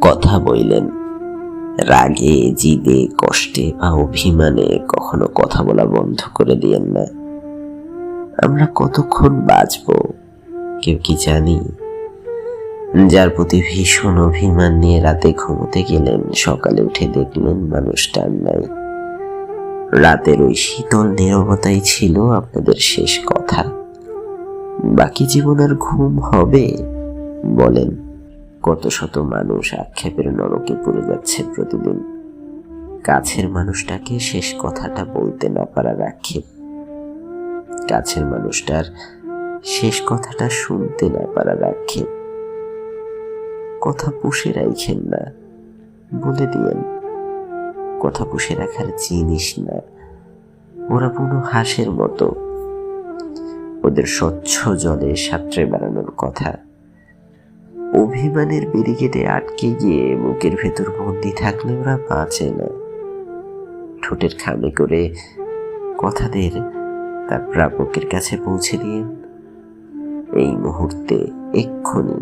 কথা বললেন। রাগে, জিদে, কষ্টে বা অভিমানে কখনো কথা বলা বন্ধ করে দিয়েন না। আমরা কতক্ষণ বাঁচবো কেউ কি জানি? যার প্রতি ভীষণ অভিমান নিয়ে রাতে ঘুমোতে গেলেন, সকালে উঠে দেখলেন মানুষটা আর নাই। রাতের ওই শীতল নীরবতাই ছিল আপনাদের শেষ কথা। বাকি জীবন আর ঘুম হবে? বলেন। কত শত মানুষ আক্ষেপের নরকে পড়ে যাচ্ছে প্রতিদিন। কাছের মানুষটাকে শেষ কথাটা বলতে না পারার আক্ষেপ, কাছের মানুষটার শেষ কথাটা শুনতে না পারার আক্ষেপ। কথা পুষে রাখেন না, বলে দিয়েন। কথা পুষে রাখার জিনিস না, ওরা পুরো হাঁসের মতো। ওদের স্বচ্ছ জলে সাঁতরে বেড়ানোর কথা। অভিমানের ব্যারিকেডে আটকে গিয়ে বুকের ভেতর বন্দি থাকলে ওরা বাঁচে না। ঠোঁটের খামে করে কথাদের তার প্রাপকের কাছে পৌঁছে দিন এই মুহূর্তে, এক্ষুনি।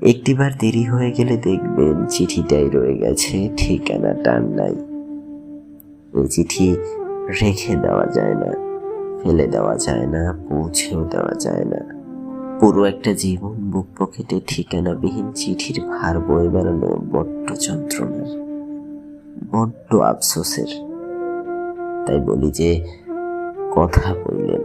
একটিবার দেরি হয়ে গেলে দেখবেন চিঠিটাই রয়ে গেছে, ঠিকানা টান নাই। এই চিঠি রেখে দেওয়া যায় না, ফেলে দেওয়া যায় না, পৌঁছেও দেওয়া যায় না। পুরো একটা জীবন বুক পকেটে ঠিকানাবিহীন চিঠির ভার বয়ে বেড়ানো বড্ড যন্ত্রণার, বড্ড আফসোসের। তাই বলি যে কথা বললেন।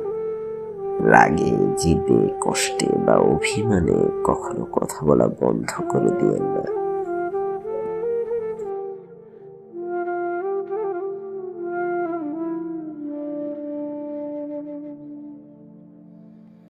রাগে, জিদে, কষ্টে বা অভিমানে কখনো কথা বলা বন্ধ করে দিয়েন না।